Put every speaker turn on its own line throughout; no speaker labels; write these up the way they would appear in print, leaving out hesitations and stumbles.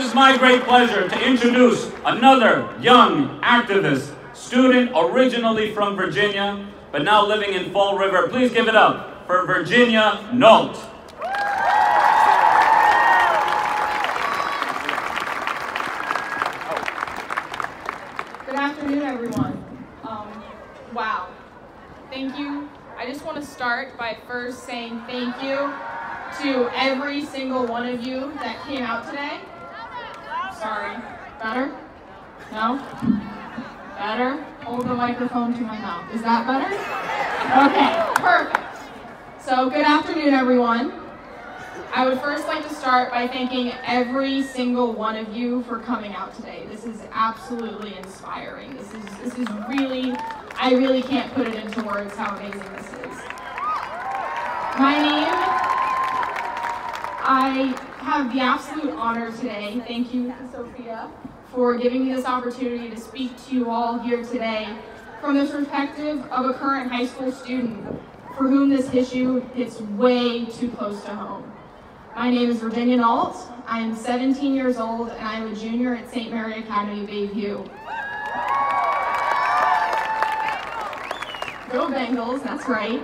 is my great pleasure to introduce another young activist, student originally from Virginia, but now living in Fall River. Please give it up for Virginia Nault.
Good afternoon, everyone. Wow. Thank you. I just want to start by first saying thank you to every single one of you that came out today. Sorry. Better? No? Better? Hold the microphone to my mouth. Is that better? Okay, perfect. So good afternoon, everyone. I would first like to start by thanking every single one of you for coming out today. This is absolutely inspiring. This is really, I really can't put it into words how amazing this is. I have the absolute honor today, thank you Sophia, for giving me this opportunity to speak to you all here today from the perspective of a current high school student for whom this issue hits way too close to home. My name is Virginia Nault. I am 17 years old and I am a junior at St. Mary Academy, Bayview. Go Bengals, that's right.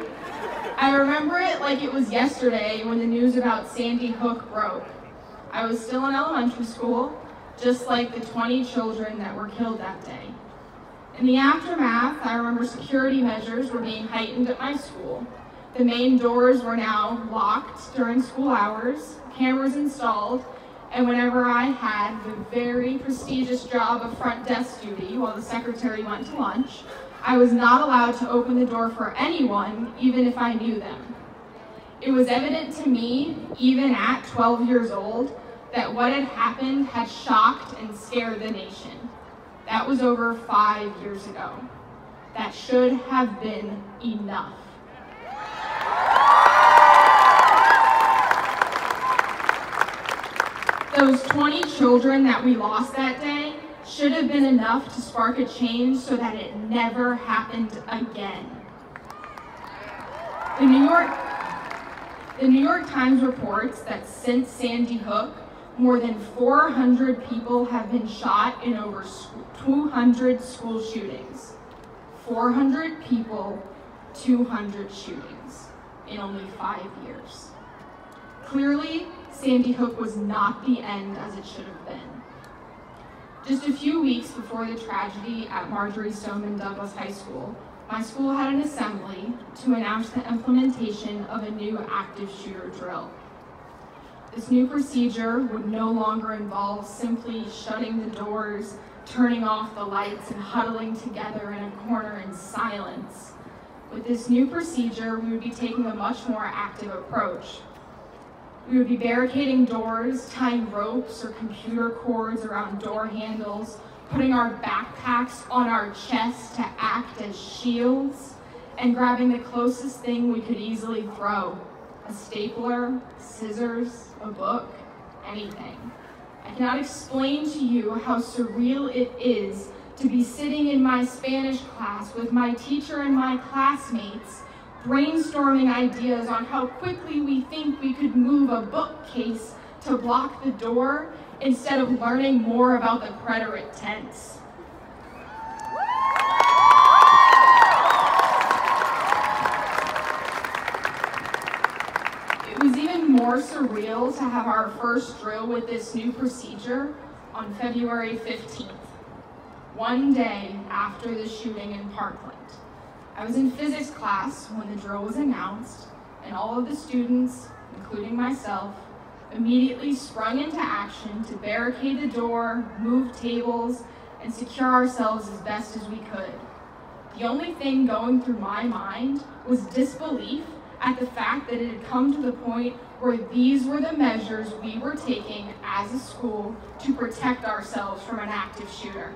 I remember it like it was yesterday when the news about Sandy Hook broke. I was still in elementary school, just like the 20 children that were killed that day. In the aftermath, I remember security measures were being heightened at my school. The main doors were now locked during school hours, cameras installed, and whenever I had the very prestigious job of front desk duty while the secretary went to lunch, I was not allowed to open the door for anyone, even if I knew them. It was evident to me, even at 12 years old, that what had happened had shocked and scared the nation. That was over 5 years ago. That should have been enough. Those 20 children that we lost that day should have been enough to spark a change so that it never happened again. The New York Times reports that since Sandy Hook, more than 400 people have been shot in over 200 school shootings. 400 people, 200 shootings in only 5 years. Clearly, Sandy Hook was not the end as it should have been. Just a few weeks before the tragedy at Marjorie Stoneman Douglas High School, my school had an assembly to announce the implementation of a new active shooter drill. This new procedure would no longer involve simply shutting the doors, turning off the lights, and huddling together in a corner in silence. With this new procedure, we would be taking a much more active approach. We would be barricading doors, tying ropes or computer cords around door handles, putting our backpacks on our chests to act as shields, and grabbing the closest thing we could easily throw: a stapler, scissors, a book, anything. I cannot explain to you how surreal it is to be sitting in my Spanish class with my teacher and my classmates, brainstorming ideas on how quickly we think we could move a bookcase to block the door instead of learning more about the preterite tense. It was even more surreal to have our first drill with this new procedure on February 15th, one day after the shooting in Parkland. I was in physics class when the drill was announced, and all of the students, including myself, immediately sprung into action to barricade the door, move tables, and secure ourselves as best as we could. The only thing going through my mind was disbelief at the fact that it had come to the point where these were the measures we were taking as a school to protect ourselves from an active shooter.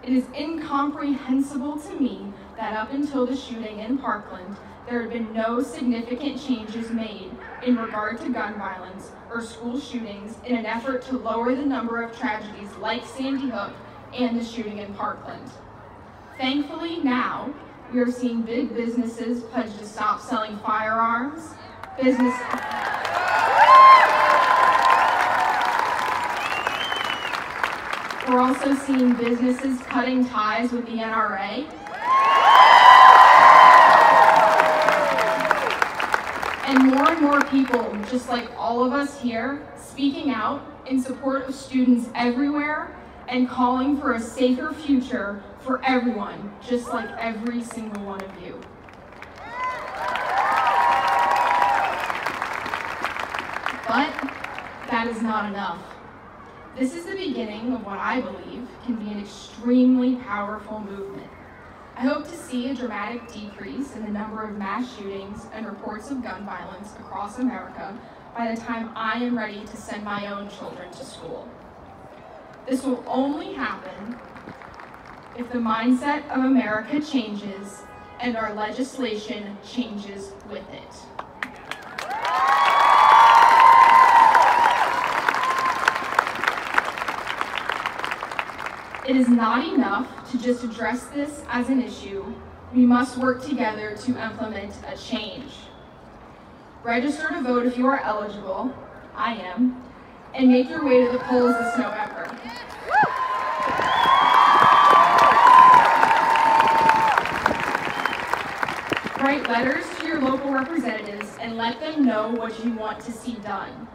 It is incomprehensible to me that up until the shooting in Parkland, there had been no significant changes made in regard to gun violence or school shootings in an effort to lower the number of tragedies like Sandy Hook and the shooting in Parkland. Thankfully now, we are seeing big businesses pledge to stop selling firearms, We're also seeing businesses cutting ties with the NRA. And more people, just like all of us here, speaking out in support of students everywhere and calling for a safer future for everyone, just like every single one of you. But that is not enough. This is the beginning of what I believe can be an extremely powerful movement. I hope to see a dramatic decrease in the number of mass shootings and reports of gun violence across America by the time I am ready to send my own children to school. This will only happen if the mindset of America changes and our legislation changes with it. It is not enough to just address this as an issue. We must work together to implement a change. Register to vote if you are eligible, I am, and make your way to the polls this November. Write letters to your local representatives and let them know what you want to see done.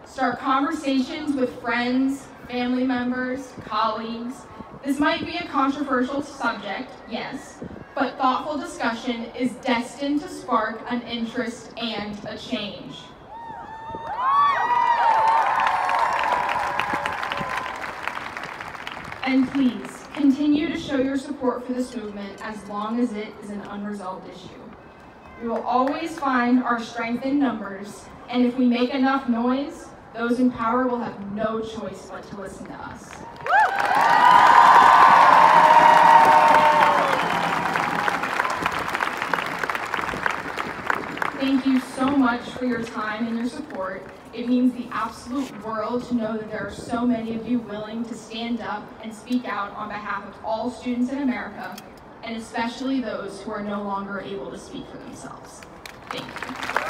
Start conversations with friends, family members, colleagues. This might be a controversial subject, yes, but thoughtful discussion is destined to spark an interest and a change. And please, continue to show your support for this movement as long as it is an unresolved issue. We will always find our strength in numbers, and if we make enough noise, those in power will have no choice but to listen to us. Thank you so much for your time and your support. It means the absolute world to know that there are so many of you willing to stand up and speak out on behalf of all students in America, and especially those who are no longer able to speak for themselves. Thank you.